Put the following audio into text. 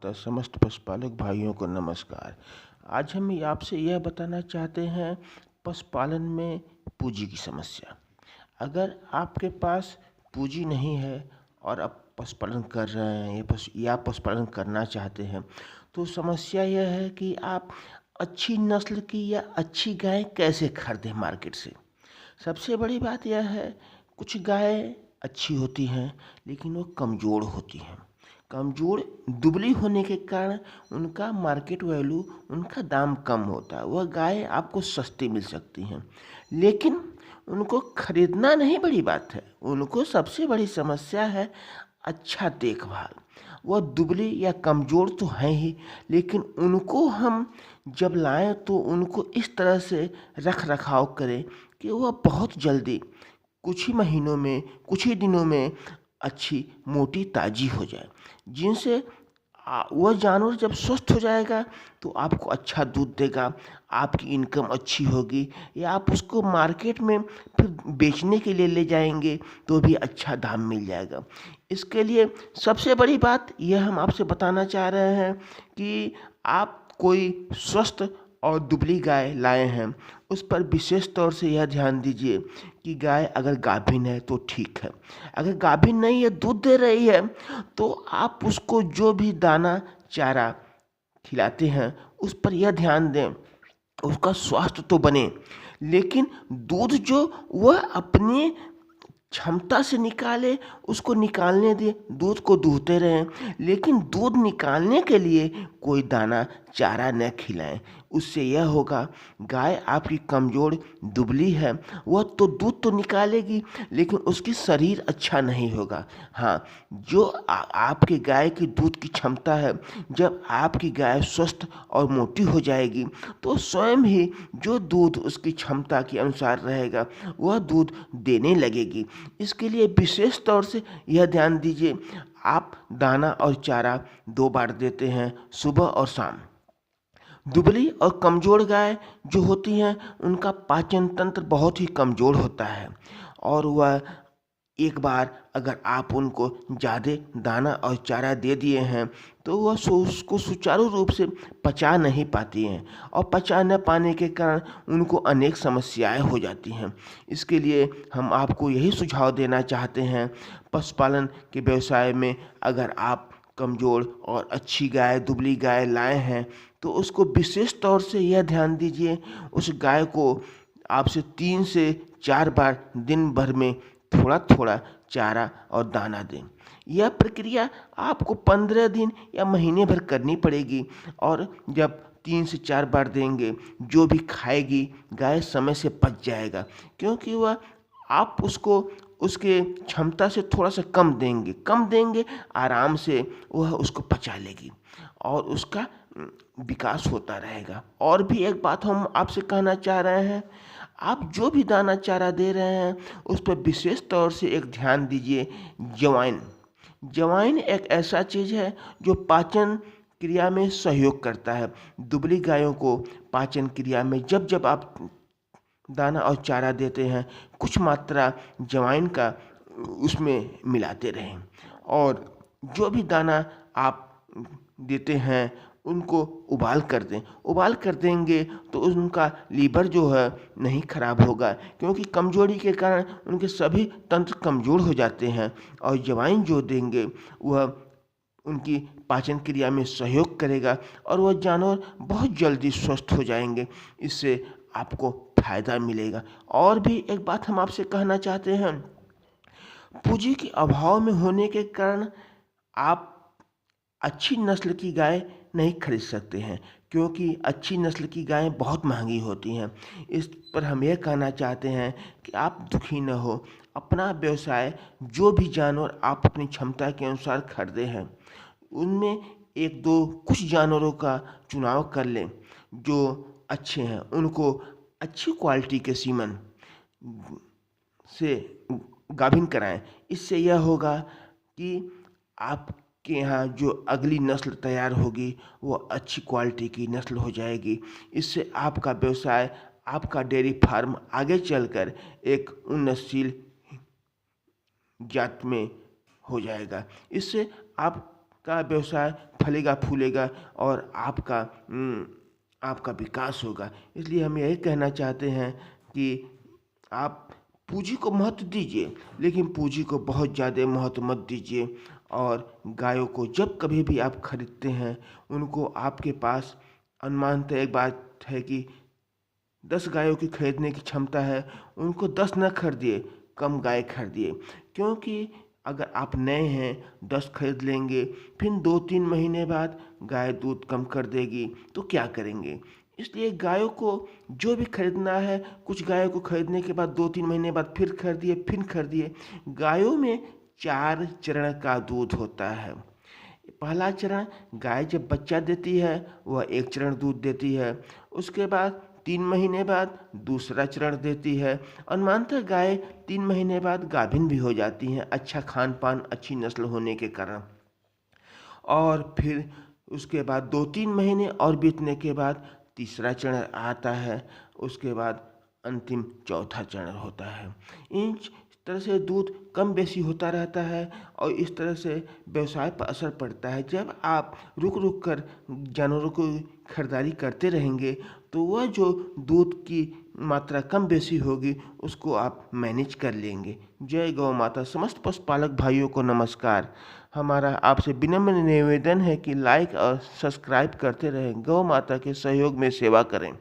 तथा समस्त पशुपालक भाइयों को नमस्कार। आज हम आपसे यह बताना चाहते हैं पशुपालन में पूंजी की समस्या। अगर आपके पास पूंजी नहीं है और आप पशुपालन कर रहे हैं या पशुपालन करना चाहते हैं तो समस्या यह है कि आप अच्छी नस्ल की या अच्छी गाय कैसे खरीदें मार्केट से। सबसे बड़ी बात यह है, कुछ गायें अच्छी होती हैं लेकिन वो कमज़ोर होती हैं। कमज़ोर दुबली होने के कारण उनका मार्केट वैल्यू, उनका दाम कम होता है। वह गाय आपको सस्ती मिल सकती हैं लेकिन उनको खरीदना नहीं बड़ी बात है, उनको सबसे बड़ी समस्या है अच्छा देखभाल। वह दुबली या कमज़ोर तो हैं ही, लेकिन उनको हम जब लाएं तो उनको इस तरह से रख रखाव करें कि वह बहुत जल्दी कुछ ही महीनों में, कुछ ही दिनों में अच्छी मोटी ताज़ी हो जाए, जिनसे वह जानवर जब स्वस्थ हो जाएगा तो आपको अच्छा दूध देगा, आपकी इनकम अच्छी होगी, या आप उसको मार्केट में फिर बेचने के लिए ले जाएंगे तो भी अच्छा दाम मिल जाएगा। इसके लिए सबसे बड़ी बात यह हम आपसे बताना चाह रहे हैं कि आप कोई स्वस्थ और दुबली गाय लाए हैं, उस पर विशेष तौर से यह ध्यान दीजिए कि गाय अगर गाभिन है तो ठीक है। अगर गाभिन नहीं है, दूध दे रही है, तो आप उसको जो भी दाना चारा खिलाते हैं उस पर यह ध्यान दें उसका स्वास्थ्य तो बने, लेकिन दूध जो वह अपनी क्षमता से निकाले, उसको निकालने दें, दूध को दूहते रहें, लेकिन दूध निकालने के लिए कोई दाना चारा न खिलाएं। उससे यह होगा, गाय आपकी कमज़ोर दुबली है, वह तो दूध तो निकालेगी लेकिन उसकी शरीर अच्छा नहीं होगा। हाँ, जो आपके गाय की दूध की क्षमता है, जब आपकी गाय स्वस्थ और मोटी हो जाएगी तो स्वयं ही जो दूध उसकी क्षमता के अनुसार रहेगा वह दूध देने लगेगी। इसके लिए विशेष तौर से यह ध्यान दीजिए, आप दाना और चारा 2 बार देते हैं, सुबह और शाम। दुबली और कमज़ोर गाय जो होती हैं उनका पाचन तंत्र बहुत ही कमज़ोर होता है और वह एक बार अगर आप उनको ज़्यादा दाना और चारा दे दिए हैं तो वह उसको सुचारू रूप से पचा नहीं पाती हैं और पचा न पाने के कारण उनको अनेक समस्याएं हो जाती हैं। इसके लिए हम आपको यही सुझाव देना चाहते हैं, पशुपालन के व्यवसाय में अगर आप कमज़ोर और अच्छी गाय, दुबली गाय लाए हैं तो उसको विशेष तौर से यह ध्यान दीजिए, उस गाय को आपसे 3 से 4 बार दिन भर में थोड़ा थोड़ा चारा और दाना दें। यह प्रक्रिया आपको 15 दिन या महीने भर करनी पड़ेगी और जब 3 से 4 बार देंगे, जो भी खाएगी गाय समय से पच जाएगा, क्योंकि वह आप उसको उसके क्षमता से थोड़ा सा कम देंगे, आराम से वह उसको पचा लेगी और उसका विकास होता रहेगा। और भी एक बात हम आपसे कहना चाह रहे हैं, आप जो भी दाना चारा दे रहे हैं उस पर विशेष तौर से एक ध्यान दीजिए, जवाइन। जवाइन एक ऐसा चीज़ है जो पाचन क्रिया में सहयोग करता है। दुबली गायों को पाचन क्रिया में जब जब आप दाना और चारा देते हैं, कुछ मात्रा जवाइन का उसमें मिलाते रहें और जो भी दाना आप देते हैं उनको उबाल कर दें। उबाल कर देंगे तो उनका लीवर जो है नहीं खराब होगा, क्योंकि कमजोरी के कारण उनके सभी तंत्र कमज़ोर हो जाते हैं और जवाइन जो देंगे वह उनकी पाचन क्रिया में सहयोग करेगा और वह जानवर बहुत जल्दी स्वस्थ हो जाएंगे। इससे आपको फायदा मिलेगा। और भी एक बात हम आपसे कहना चाहते हैं, पूंजी के अभाव में होने के कारण आप अच्छी नस्ल की गाय नहीं खरीद सकते हैं, क्योंकि अच्छी नस्ल की गायें बहुत महंगी होती हैं। इस पर हम यह कहना चाहते हैं कि आप दुखी न हो, अपना व्यवसाय जो भी जानवर आप अपनी क्षमता के अनुसार खरीदे हैं उनमें एक दो कुछ जानवरों का चुनाव कर लें जो अच्छे हैं, उनको अच्छी क्वालिटी के सीमन से गाभिन कराएं। इससे यह होगा कि आपके यहाँ जो अगली नस्ल तैयार होगी वो अच्छी क्वालिटी की नस्ल हो जाएगी। इससे आपका व्यवसाय, आपका डेयरी फार्म आगे चलकर एक उन्नतशील जात में हो जाएगा। इससे आप का व्यवसाय फलेगा फूलेगा और आपका विकास होगा। इसलिए हम यही कहना चाहते हैं कि आप पूंजी को महत्व दीजिए, लेकिन पूंजी को बहुत ज़्यादा महत्व मत दीजिए। और गायों को जब कभी भी आप खरीदते हैं, उनको आपके पास अनुमानतः एक बात है कि 10 गायों की खरीदने की क्षमता है, उनको 10 न खरीदिए, कम गाय खरीदिए। क्योंकि अगर आप नए हैं 10 खरीद लेंगे, फिर 2-3 महीने बाद गाय दूध कम कर देगी, तो क्या करेंगे? इसलिए गायों को जो भी खरीदना है, कुछ गायों को खरीदने के बाद 2-3 महीने बाद फिर खरीदिए, फिर खरीदिए। गायों में 4 चरण का दूध होता है। पहला चरण, गाय जब बच्चा देती है वह 1 चरण दूध देती है। उसके बाद 3 महीने बाद दूसरा चरण देती है। अनुमानतः गाय 3 महीने बाद गाभिन भी हो जाती हैं, अच्छा खान पान, अच्छी नस्ल होने के कारण। और फिर उसके बाद 2-3 महीने और बीतने के बाद तीसरा चरण आता है। उसके बाद अंतिम चौथा चरण होता है। इन तरह से दूध कम बेसी होता रहता है और इस तरह से व्यवसाय पर असर पड़ता है। जब आप रुक रुक कर जानवरों को खरीदारी करते रहेंगे, तो वह जो दूध की मात्रा कम बेसी होगी उसको आप मैनेज कर लेंगे। जय गौ माता। समस्त पशुपालक भाइयों को नमस्कार। हमारा आपसे विनम्र निवेदन है कि लाइक और सब्सक्राइब करते रहें। गौ माता के सहयोग में सेवा करें।